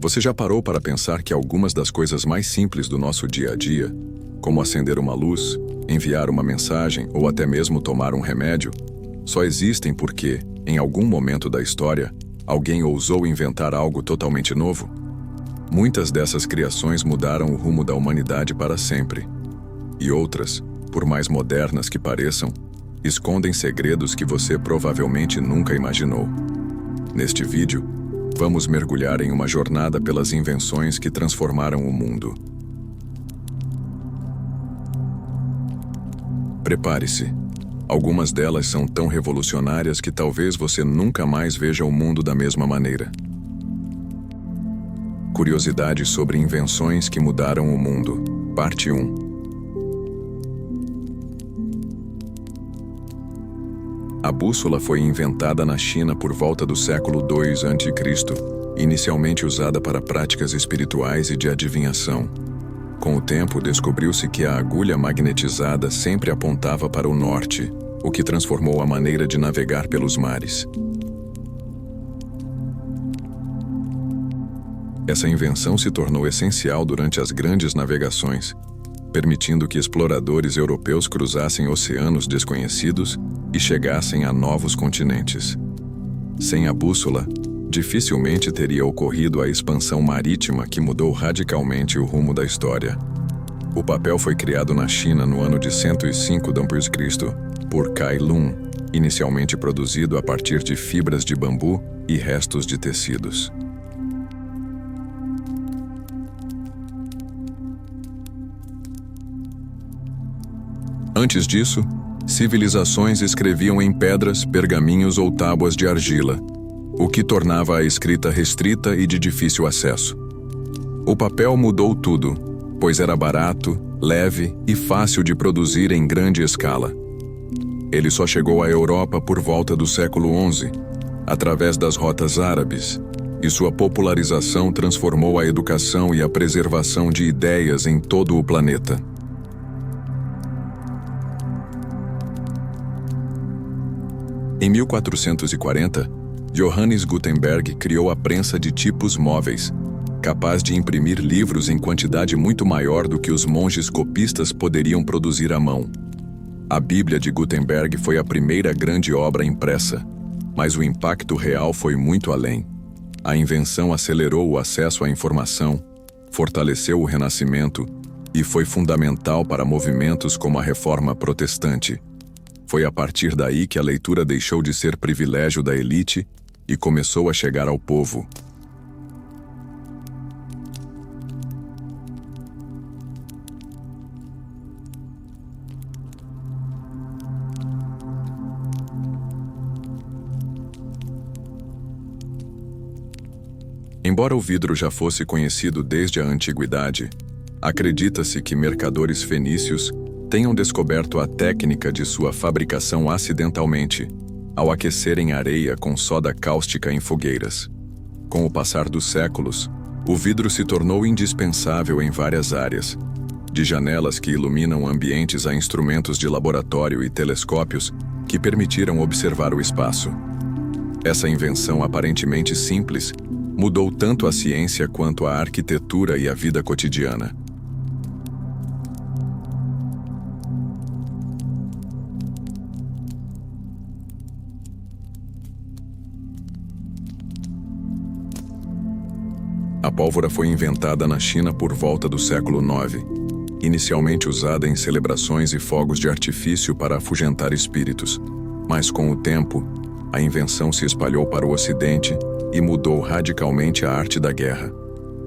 Você já parou para pensar que algumas das coisas mais simples do nosso dia a dia, como acender uma luz, enviar uma mensagem ou até mesmo tomar um remédio, só existem porque, em algum momento da história, alguém ousou inventar algo totalmente novo? Muitas dessas criações mudaram o rumo da humanidade para sempre. E outras, por mais modernas que pareçam, escondem segredos que você provavelmente nunca imaginou. Neste vídeo, vamos mergulhar em uma jornada pelas invenções que transformaram o mundo. Prepare-se. Algumas delas são tão revolucionárias que talvez você nunca mais veja o mundo da mesma maneira. Curiosidades sobre invenções que mudaram o mundo. Parte 1. A bússola foi inventada na China por volta do século II a.C., inicialmente usada para práticas espirituais e de adivinhação. Com o tempo, descobriu-se que a agulha magnetizada sempre apontava para o norte, o que transformou a maneira de navegar pelos mares. Essa invenção se tornou essencial durante as grandes navegações, permitindo que exploradores europeus cruzassem oceanos desconhecidos e chegassem a novos continentes. Sem a bússola, dificilmente teria ocorrido a expansão marítima que mudou radicalmente o rumo da história. O papel foi criado na China no ano de 105 d.C. por Kai Lun, inicialmente produzido a partir de fibras de bambu e restos de tecidos. Antes disso, civilizações escreviam em pedras, pergaminhos ou tábuas de argila, o que tornava a escrita restrita e de difícil acesso. O papel mudou tudo, pois era barato, leve e fácil de produzir em grande escala. Ele só chegou à Europa por volta do século XI, através das rotas árabes, e sua popularização transformou a educação e a preservação de ideias em todo o planeta. Em 1440, Johannes Gutenberg criou a prensa de tipos móveis, capaz de imprimir livros em quantidade muito maior do que os monges copistas poderiam produzir à mão. A Bíblia de Gutenberg foi a primeira grande obra impressa, mas o impacto real foi muito além. A invenção acelerou o acesso à informação, fortaleceu o Renascimento e foi fundamental para movimentos como a Reforma Protestante. Foi a partir daí que a leitura deixou de ser privilégio da elite e começou a chegar ao povo. Embora o vidro já fosse conhecido desde a antiguidade, acredita-se que mercadores fenícios tenham descoberto a técnica de sua fabricação acidentalmente, ao aquecerem areia com soda cáustica em fogueiras. Com o passar dos séculos, o vidro se tornou indispensável em várias áreas, de janelas que iluminam ambientes a instrumentos de laboratório e telescópios que permitiram observar o espaço. Essa invenção aparentemente simples mudou tanto a ciência quanto a arquitetura e a vida cotidiana. A pólvora foi inventada na China por volta do século IX, inicialmente usada em celebrações e fogos de artifício para afugentar espíritos. Mas com o tempo, a invenção se espalhou para o Ocidente e mudou radicalmente a arte da guerra.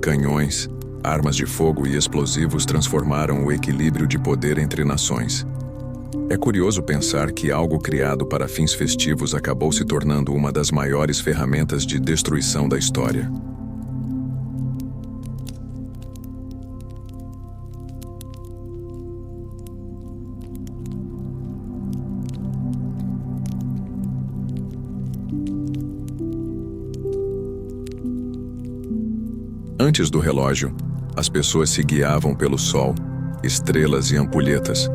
Canhões, armas de fogo e explosivos transformaram o equilíbrio de poder entre nações. É curioso pensar que algo criado para fins festivos acabou se tornando uma das maiores ferramentas de destruição da história. Antes do relógio, as pessoas se guiavam pelo sol, estrelas e ampulhetas,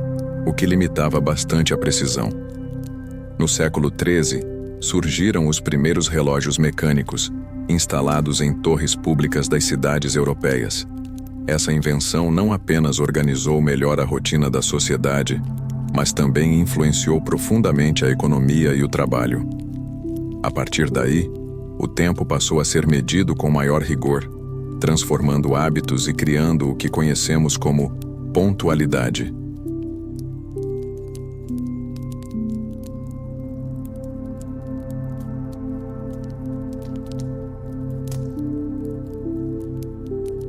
o que limitava bastante a precisão. No século XIII, surgiram os primeiros relógios mecânicos, instalados em torres públicas das cidades europeias. Essa invenção não apenas organizou melhor a rotina da sociedade, mas também influenciou profundamente a economia e o trabalho. A partir daí, o tempo passou a ser medido com maior rigor, transformando hábitos e criando o que conhecemos como pontualidade.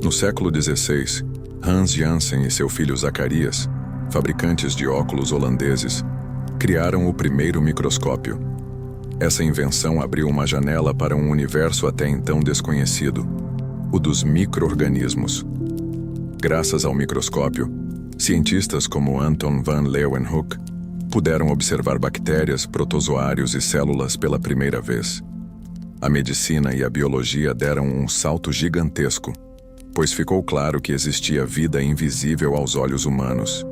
No século XVI, Hans Janssen e seu filho Zacarias, fabricantes de óculos holandeses, criaram o primeiro microscópio. Essa invenção abriu uma janela para um universo até então desconhecido, o dos micro-organismos. Graças ao microscópio, cientistas como Anton van Leeuwenhoek puderam observar bactérias, protozoários e células pela primeira vez. A medicina e a biologia deram um salto gigantesco, pois ficou claro que existia vida invisível aos olhos humanos.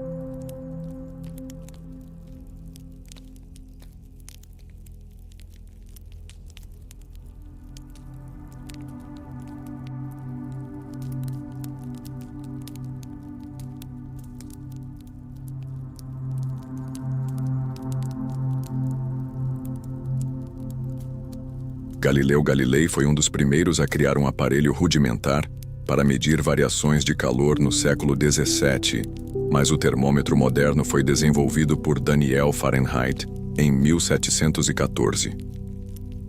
Galileu Galilei foi um dos primeiros a criar um aparelho rudimentar para medir variações de calor no século XVII, mas o termômetro moderno foi desenvolvido por Daniel Fahrenheit em 1714.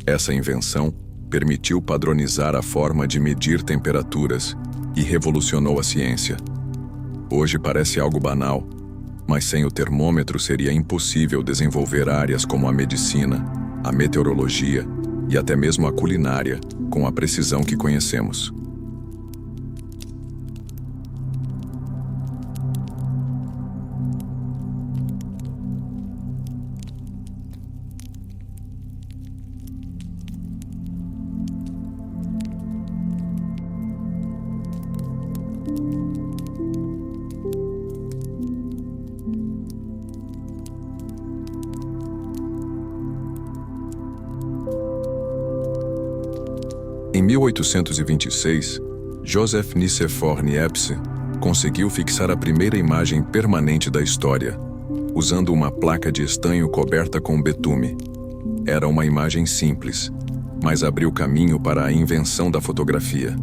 Essa invenção permitiu padronizar a forma de medir temperaturas e revolucionou a ciência. Hoje parece algo banal, mas sem o termômetro seria impossível desenvolver áreas como a medicina, a meteorologia e até mesmo a culinária com a precisão que conhecemos. Em 1826, Joseph Nicéphore Niepce conseguiu fixar a primeira imagem permanente da história, usando uma placa de estanho coberta com betume. Era uma imagem simples, mas abriu caminho para a invenção da fotografia.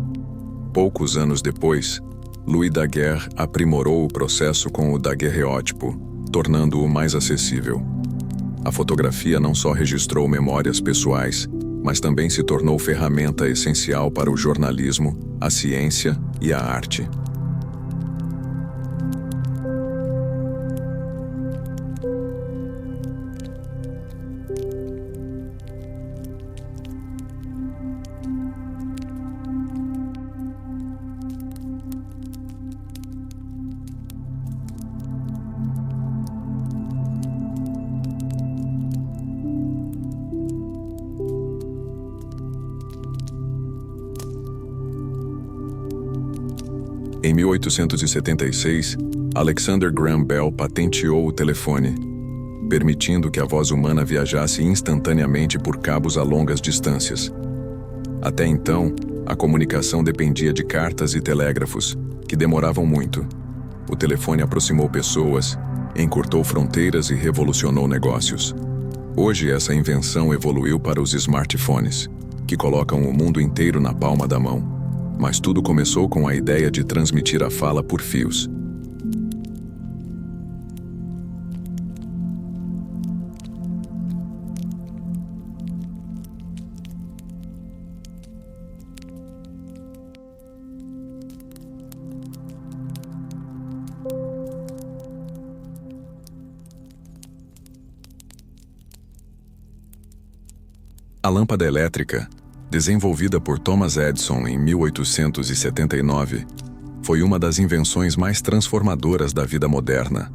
Poucos anos depois, Louis Daguerre aprimorou o processo com o daguerreótipo, tornando-o mais acessível. A fotografia não só registrou memórias pessoais, mas também se tornou ferramenta essencial para o jornalismo, a ciência e a arte. Em 1876, Alexander Graham Bell patenteou o telefone, permitindo que a voz humana viajasse instantaneamente por cabos a longas distâncias. Até então, a comunicação dependia de cartas e telégrafos, que demoravam muito. O telefone aproximou pessoas, encurtou fronteiras e revolucionou negócios. Hoje, essa invenção evoluiu para os smartphones, que colocam o mundo inteiro na palma da mão. Mas tudo começou com a ideia de transmitir a fala por fios. A lâmpada elétrica, desenvolvida por Thomas Edison em 1879, foi uma das invenções mais transformadoras da vida moderna.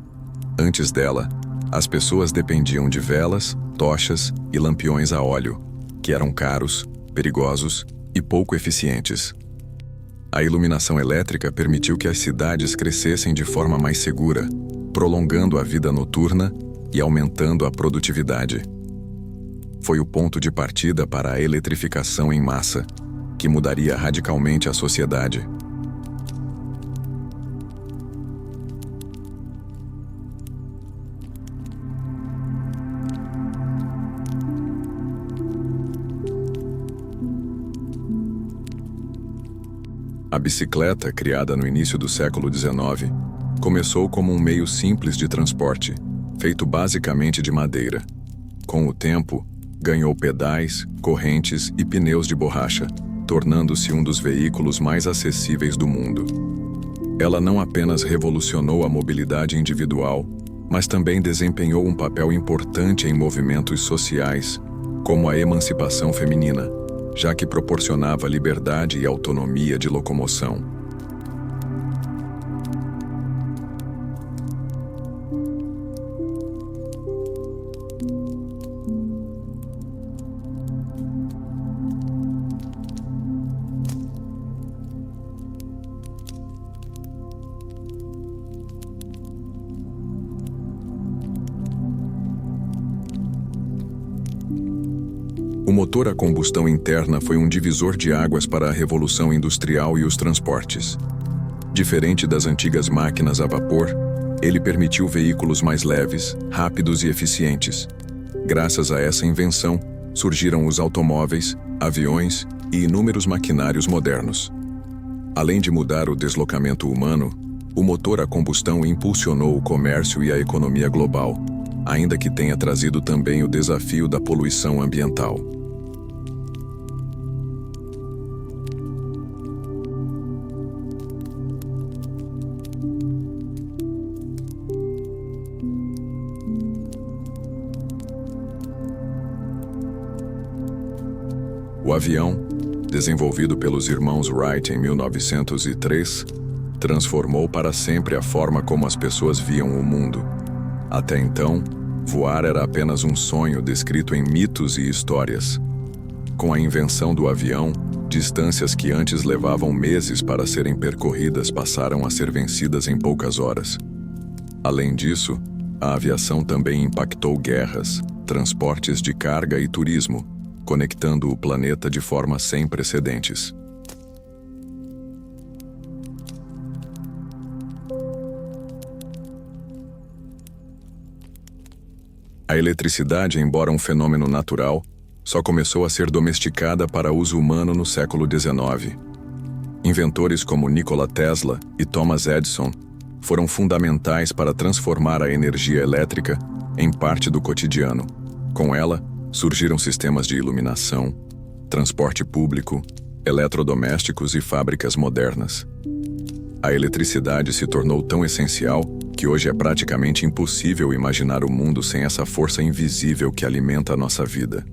Antes dela, as pessoas dependiam de velas, tochas e lampiões a óleo, que eram caros, perigosos e pouco eficientes. A iluminação elétrica permitiu que as cidades crescessem de forma mais segura, prolongando a vida noturna e aumentando a produtividade. Foi o ponto de partida para a eletrificação em massa, que mudaria radicalmente a sociedade. A bicicleta, criada no início do século XIX, começou como um meio simples de transporte, feito basicamente de madeira. Com o tempo, ganhou pedais, correntes e pneus de borracha, tornando-se um dos veículos mais acessíveis do mundo. Ela não apenas revolucionou a mobilidade individual, mas também desempenhou um papel importante em movimentos sociais, como a emancipação feminina, já que proporcionava liberdade e autonomia de locomoção. O motor a combustão interna foi um divisor de águas para a revolução industrial e os transportes. Diferente das antigas máquinas a vapor, ele permitiu veículos mais leves, rápidos e eficientes. Graças a essa invenção, surgiram os automóveis, aviões e inúmeros maquinários modernos. Além de mudar o deslocamento humano, o motor a combustão impulsionou o comércio e a economia global, ainda que tenha trazido também o desafio da poluição ambiental. O avião, desenvolvido pelos irmãos Wright em 1903, transformou para sempre a forma como as pessoas viam o mundo. Até então, voar era apenas um sonho descrito em mitos e histórias. Com a invenção do avião, distâncias que antes levavam meses para serem percorridas passaram a ser vencidas em poucas horas. Além disso, a aviação também impactou guerras, transportes de carga e turismo, conectando o planeta de forma sem precedentes. A eletricidade, embora um fenômeno natural, só começou a ser domesticada para uso humano no século XIX. Inventores como Nikola Tesla e Thomas Edison foram fundamentais para transformar a energia elétrica em parte do cotidiano. Com ela, surgiram sistemas de iluminação, transporte público, eletrodomésticos e fábricas modernas. A eletricidade se tornou tão essencial que hoje é praticamente impossível imaginar o mundo sem essa força invisível que alimenta a nossa vida.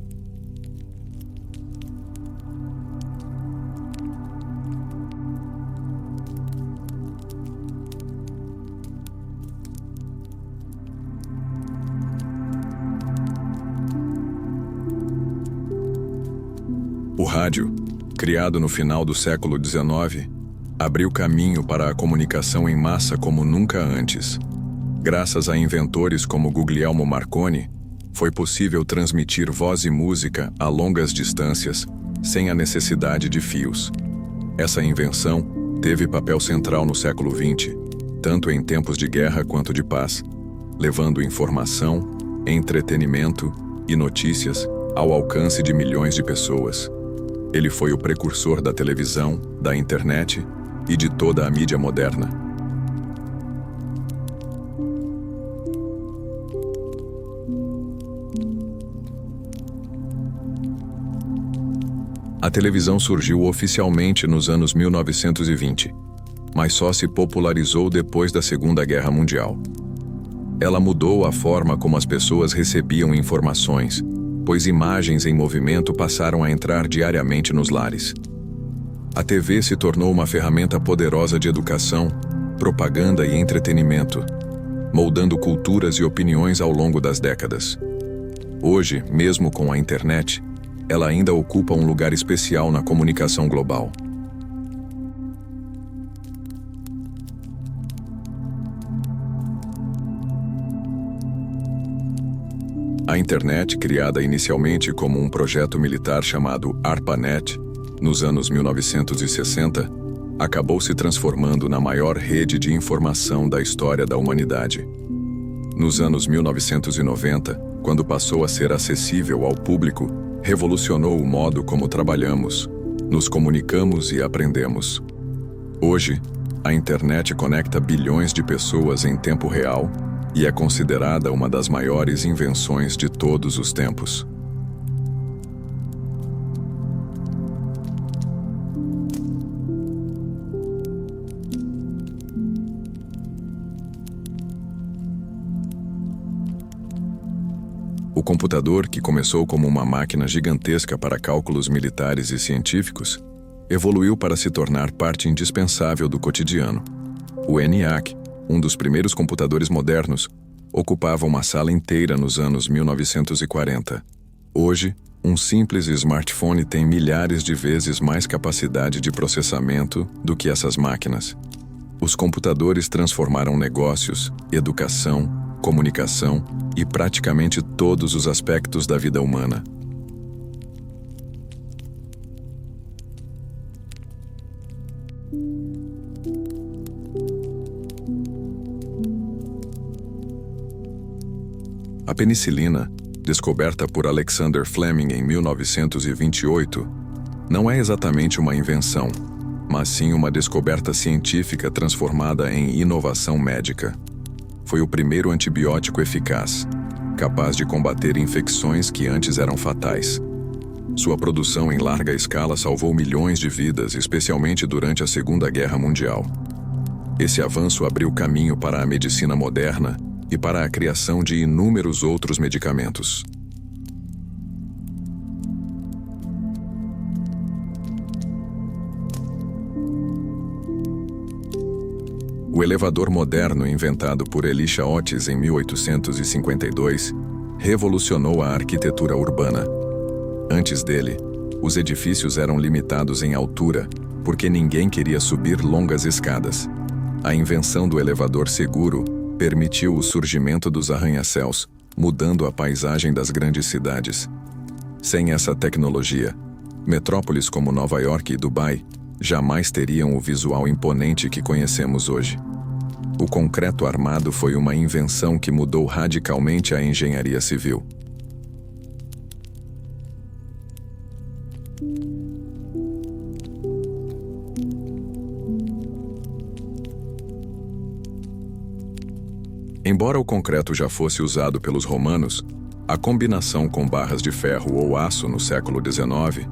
O rádio, criado no final do século XIX, abriu caminho para a comunicação em massa como nunca antes. Graças a inventores como Guglielmo Marconi, foi possível transmitir voz e música a longas distâncias, sem a necessidade de fios. Essa invenção teve papel central no século XX, tanto em tempos de guerra quanto de paz, levando informação, entretenimento e notícias ao alcance de milhões de pessoas. Ele foi o precursor da televisão, da internet e de toda a mídia moderna. A televisão surgiu oficialmente nos anos 1920, mas só se popularizou depois da Segunda Guerra Mundial. Ela mudou a forma como as pessoas recebiam informações, pois imagens em movimento passaram a entrar diariamente nos lares. A TV se tornou uma ferramenta poderosa de educação, propaganda e entretenimento, moldando culturas e opiniões ao longo das décadas. Hoje, mesmo com a internet, ela ainda ocupa um lugar especial na comunicação global. A internet, criada inicialmente como um projeto militar chamado ARPANET, nos anos 1960, acabou se transformando na maior rede de informação da história da humanidade. Nos anos 1990, quando passou a ser acessível ao público, revolucionou o modo como trabalhamos, nos comunicamos e aprendemos. Hoje, a internet conecta bilhões de pessoas em tempo real e é considerada uma das maiores invenções de todos os tempos. O computador, que começou como uma máquina gigantesca para cálculos militares e científicos, evoluiu para se tornar parte indispensável do cotidiano. O ENIAC, um dos primeiros computadores modernos, ocupava uma sala inteira nos anos 1940. Hoje, um simples smartphone tem milhares de vezes mais capacidade de processamento do que essas máquinas. Os computadores transformaram negócios, educação, comunicação e praticamente todos os aspectos da vida humana. A penicilina, descoberta por Alexander Fleming em 1928, não é exatamente uma invenção, mas sim uma descoberta científica transformada em inovação médica. Foi o primeiro antibiótico eficaz, capaz de combater infecções que antes eram fatais. Sua produção em larga escala salvou milhões de vidas, especialmente durante a Segunda Guerra Mundial. Esse avanço abriu caminho para a medicina moderna e para a criação de inúmeros outros medicamentos. O elevador moderno inventado por Elisha Otis em 1852 revolucionou a arquitetura urbana. Antes dele, os edifícios eram limitados em altura porque ninguém queria subir longas escadas. A invenção do elevador seguro permitiu o surgimento dos arranha-céus, mudando a paisagem das grandes cidades. Sem essa tecnologia, metrópoles como Nova York e Dubai jamais teriam o visual imponente que conhecemos hoje. O concreto armado foi uma invenção que mudou radicalmente a engenharia civil. Embora o concreto já fosse usado pelos romanos, a combinação com barras de ferro ou aço no século XIX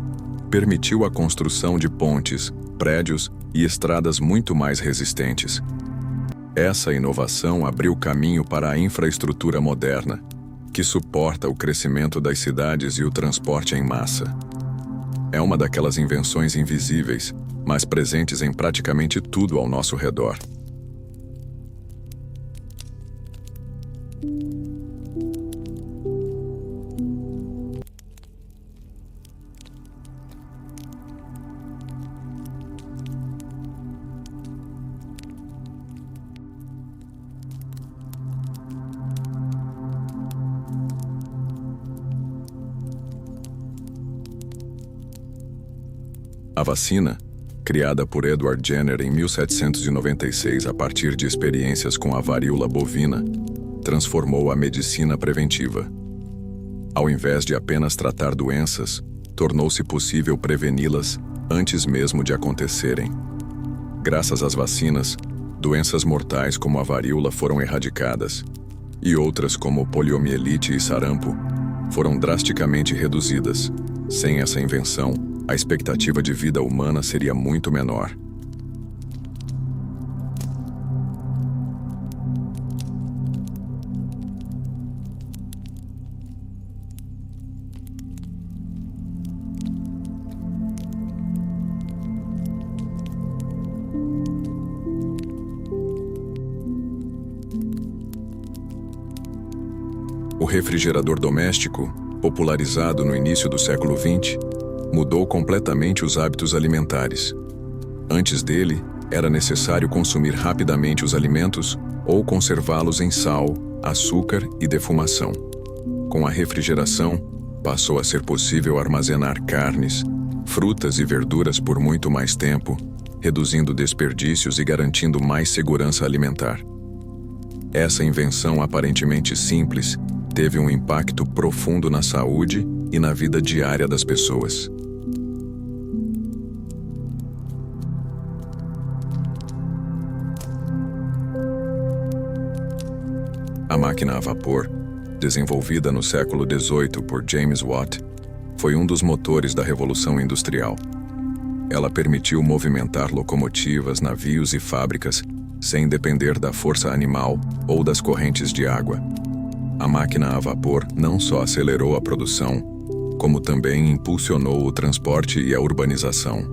permitiu a construção de pontes, prédios e estradas muito mais resistentes. Essa inovação abriu caminho para a infraestrutura moderna, que suporta o crescimento das cidades e o transporte em massa. É uma daquelas invenções invisíveis, mas presentes em praticamente tudo ao nosso redor. A vacina, criada por Edward Jenner em 1796 a partir de experiências com a varíola bovina, transformou a medicina preventiva. Ao invés de apenas tratar doenças, tornou-se possível preveni-las antes mesmo de acontecerem. Graças às vacinas, doenças mortais como a varíola foram erradicadas, e outras como poliomielite e sarampo foram drasticamente reduzidas. Sem essa invenção, a expectativa de vida humana seria muito menor. O refrigerador doméstico, popularizado no início do século XX, mudou completamente os hábitos alimentares. Antes dele, era necessário consumir rapidamente os alimentos ou conservá-los em sal, açúcar e defumação. Com a refrigeração, passou a ser possível armazenar carnes, frutas e verduras por muito mais tempo, reduzindo desperdícios e garantindo mais segurança alimentar. Essa invenção aparentemente simples teve um impacto profundo na saúde e na vida diária das pessoas. A máquina a vapor, desenvolvida no século XVIII por James Watt, foi um dos motores da Revolução Industrial. Ela permitiu movimentar locomotivas, navios e fábricas sem depender da força animal ou das correntes de água. A máquina a vapor não só acelerou a produção, como também impulsionou o transporte e a urbanização.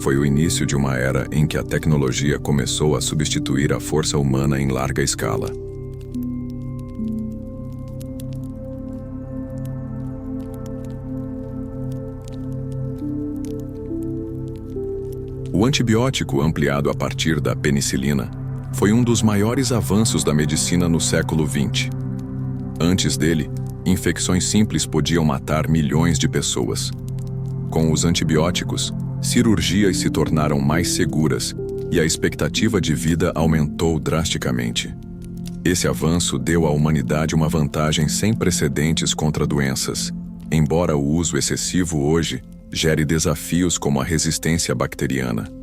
Foi o início de uma era em que a tecnologia começou a substituir a força humana em larga escala. O antibiótico ampliado a partir da penicilina foi um dos maiores avanços da medicina no século XX. Antes dele, infecções simples podiam matar milhões de pessoas. Com os antibióticos, cirurgias se tornaram mais seguras e a expectativa de vida aumentou drasticamente. Esse avanço deu à humanidade uma vantagem sem precedentes contra doenças, embora o uso excessivo hoje gere desafios como a resistência bacteriana.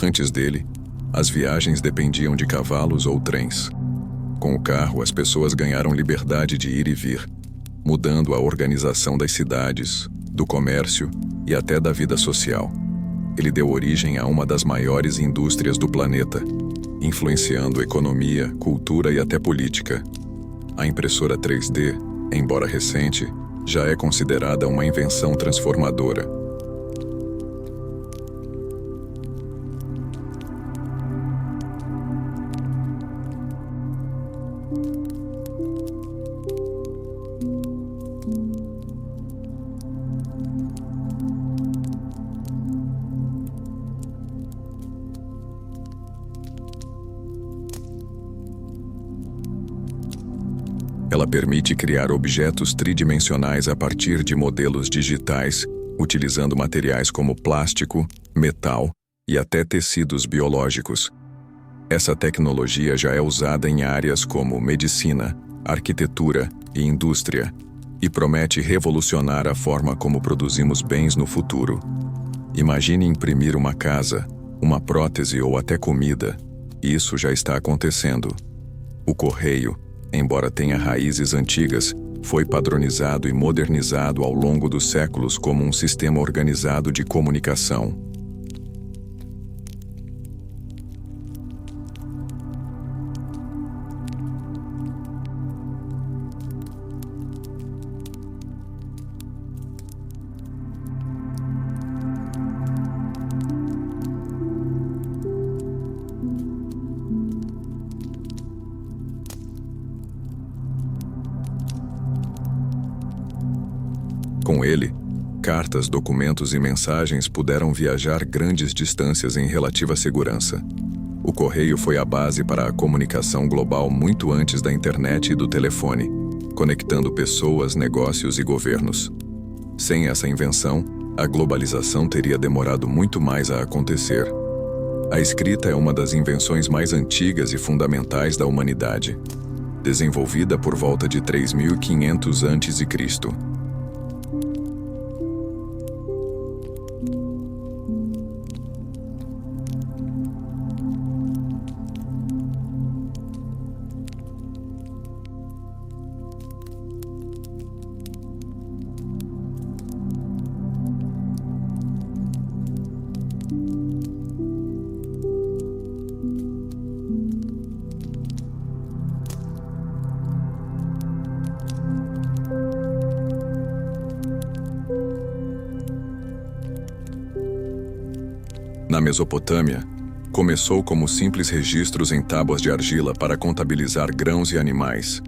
Antes dele, as viagens dependiam de cavalos ou trens. Com o carro, as pessoas ganharam liberdade de ir e vir, mudando a organização das cidades, do comércio e até da vida social. Ele deu origem a uma das maiores indústrias do planeta, influenciando economia, cultura e até política. A impressora 3D, embora recente, já é considerada uma invenção transformadora. Ela permite criar objetos tridimensionais a partir de modelos digitais, utilizando materiais como plástico, metal e até tecidos biológicos. Essa tecnologia já é usada em áreas como medicina, arquitetura e indústria, e promete revolucionar a forma como produzimos bens no futuro. Imagine imprimir uma casa, uma prótese ou até comida. Isso já está acontecendo. O correio, embora tenha raízes antigas, foi padronizado e modernizado ao longo dos séculos como um sistema organizado de comunicação. Com ele, cartas, documentos e mensagens puderam viajar grandes distâncias em relativa segurança. O correio foi a base para a comunicação global muito antes da internet e do telefone, conectando pessoas, negócios e governos. Sem essa invenção, a globalização teria demorado muito mais a acontecer. A escrita é uma das invenções mais antigas e fundamentais da humanidade, desenvolvida por volta de 3500 a.C. Na Mesopotâmia, começou como simples registros em tábuas de argila para contabilizar grãos e animais.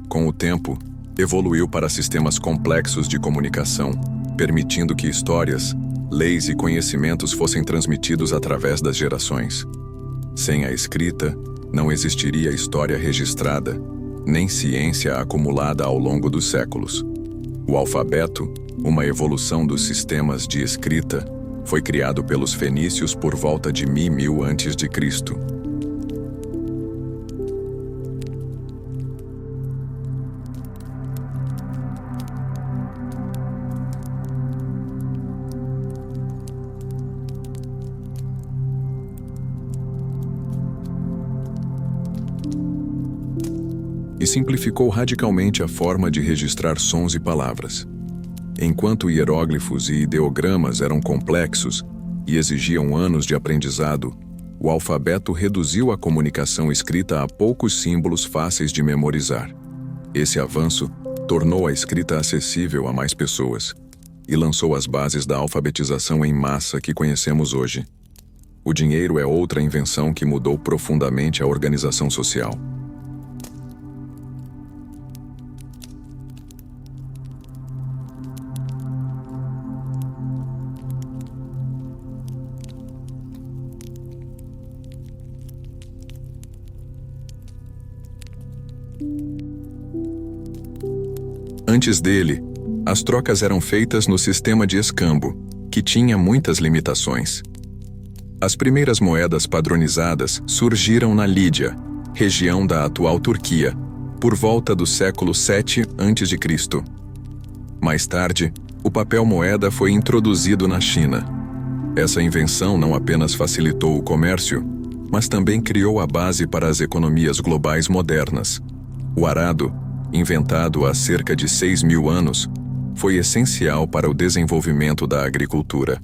Com o tempo, evoluiu para sistemas complexos de comunicação, permitindo que histórias, leis e conhecimentos fossem transmitidos através das gerações. Sem a escrita, não existiria história registrada, nem ciência acumulada ao longo dos séculos. O alfabeto, uma evolução dos sistemas de escrita, foi criado pelos fenícios por volta de 1000 a.C. E simplificou radicalmente a forma de registrar sons e palavras. Enquanto hieróglifos e ideogramas eram complexos e exigiam anos de aprendizado, o alfabeto reduziu a comunicação escrita a poucos símbolos fáceis de memorizar. Esse avanço tornou a escrita acessível a mais pessoas e lançou as bases da alfabetização em massa que conhecemos hoje. O dinheiro é outra invenção que mudou profundamente a organização social. Antes dele, as trocas eram feitas no sistema de escambo, que tinha muitas limitações. As primeiras moedas padronizadas surgiram na Lídia, região da atual Turquia, por volta do século 7 a.C. Mais tarde, o papel moeda foi introduzido na China. Essa invenção não apenas facilitou o comércio, mas também criou a base para as economias globais modernas. O arado, inventado há cerca de 6.000 anos, foi essencial para o desenvolvimento da agricultura.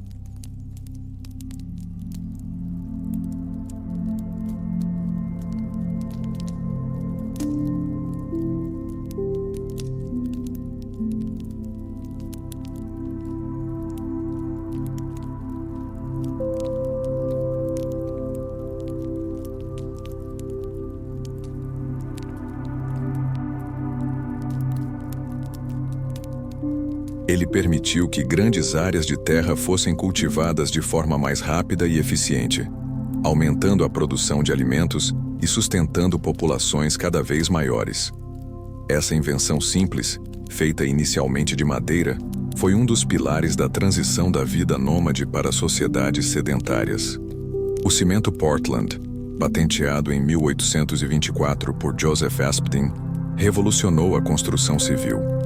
Ele permitiu que grandes áreas de terra fossem cultivadas de forma mais rápida e eficiente, aumentando a produção de alimentos e sustentando populações cada vez maiores. Essa invenção simples, feita inicialmente de madeira, foi um dos pilares da transição da vida nômade para sociedades sedentárias. O cimento Portland, patenteado em 1824 por Joseph Aspdin, revolucionou a construção civil.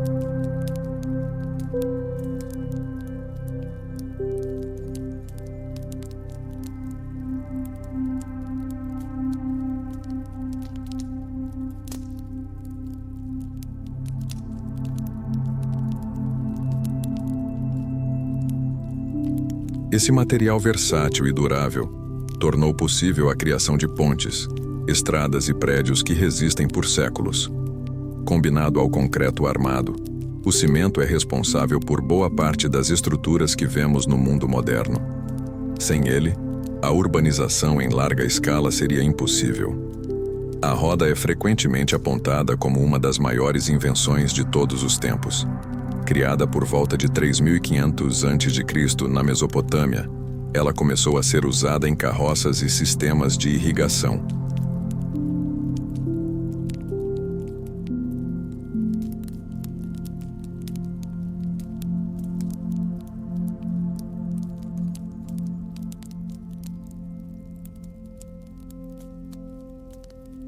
Esse material versátil e durável tornou possível a criação de pontes, estradas e prédios que resistem por séculos. Combinado ao concreto armado, o cimento é responsável por boa parte das estruturas que vemos no mundo moderno. Sem ele, a urbanização em larga escala seria impossível. A roda é frequentemente apontada como uma das maiores invenções de todos os tempos. Criada por volta de 3.500 a.C. na Mesopotâmia, ela começou a ser usada em carroças e sistemas de irrigação.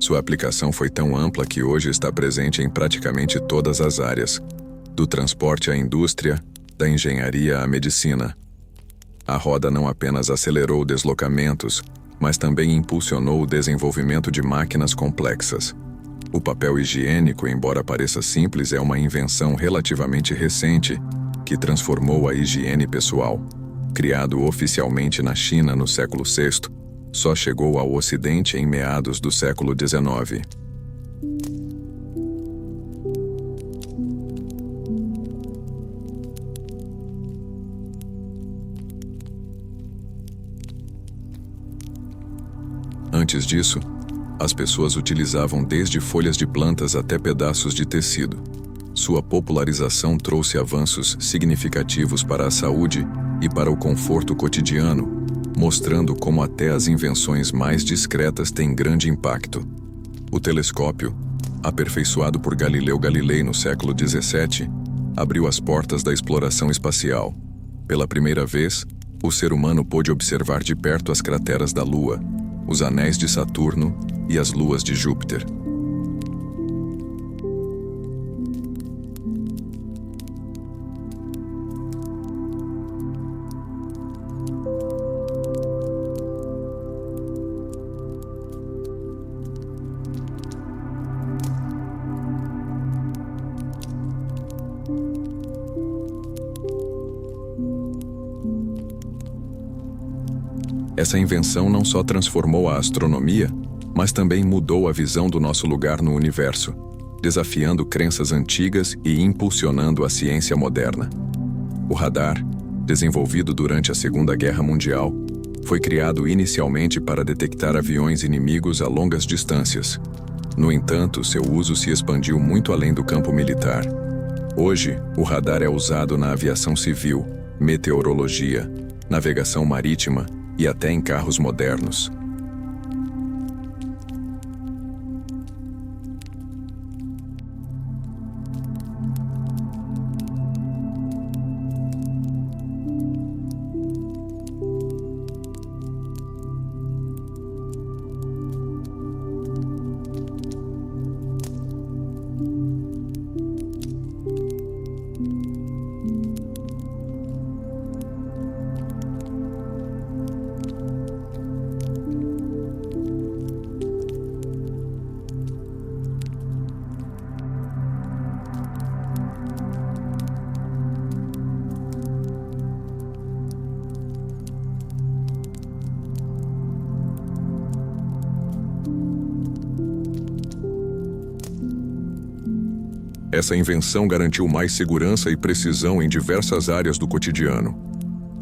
Sua aplicação foi tão ampla que hoje está presente em praticamente todas as áreas, do transporte à indústria, da engenharia à medicina. A roda não apenas acelerou deslocamentos, mas também impulsionou o desenvolvimento de máquinas complexas. O papel higiênico, embora pareça simples, é uma invenção relativamente recente que transformou a higiene pessoal. Criado oficialmente na China no século VI, só chegou ao Ocidente em meados do século XIX. Antes disso, as pessoas utilizavam desde folhas de plantas até pedaços de tecido. Sua popularização trouxe avanços significativos para a saúde e para o conforto cotidiano, mostrando como até as invenções mais discretas têm grande impacto. O telescópio, aperfeiçoado por Galileu Galilei no século XVII, abriu as portas da exploração espacial. Pela primeira vez, o ser humano pôde observar de perto as crateras da Lua, os anéis de Saturno e as luas de Júpiter. Essa invenção não só transformou a astronomia, mas também mudou a visão do nosso lugar no universo, desafiando crenças antigas e impulsionando a ciência moderna. O radar, desenvolvido durante a Segunda Guerra Mundial, foi criado inicialmente para detectar aviões inimigos a longas distâncias. No entanto, seu uso se expandiu muito além do campo militar. Hoje, o radar é usado na aviação civil, meteorologia, navegação marítima e até em carros modernos. Essa invenção garantiu mais segurança e precisão em diversas áreas do cotidiano.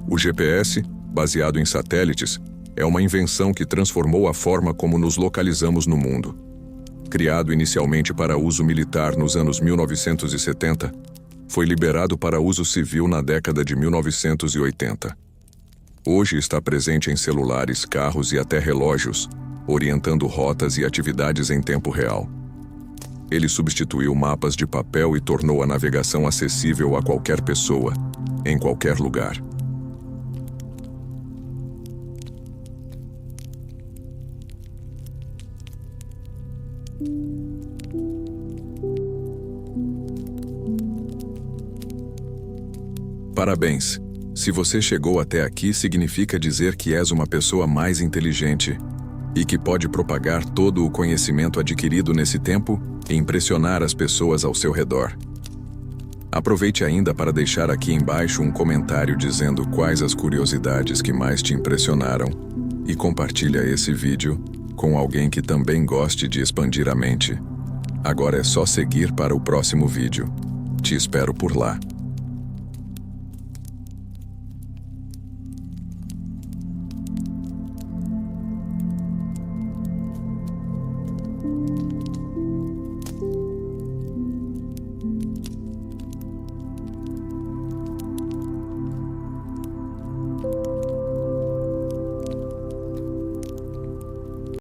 O GPS, baseado em satélites, é uma invenção que transformou a forma como nos localizamos no mundo. Criado inicialmente para uso militar nos anos 1970, foi liberado para uso civil na década de 1980. Hoje está presente em celulares, carros e até relógios, orientando rotas e atividades em tempo real. Ele substituiu mapas de papel e tornou a navegação acessível a qualquer pessoa, em qualquer lugar. Parabéns! Se você chegou até aqui, significa dizer que és uma pessoa mais inteligente e que pode propagar todo o conhecimento adquirido nesse tempo e impressionar as pessoas ao seu redor. Aproveite ainda para deixar aqui embaixo um comentário dizendo quais as curiosidades que mais te impressionaram e compartilha esse vídeo com alguém que também goste de expandir a mente. Agora é só seguir para o próximo vídeo. Te espero por lá.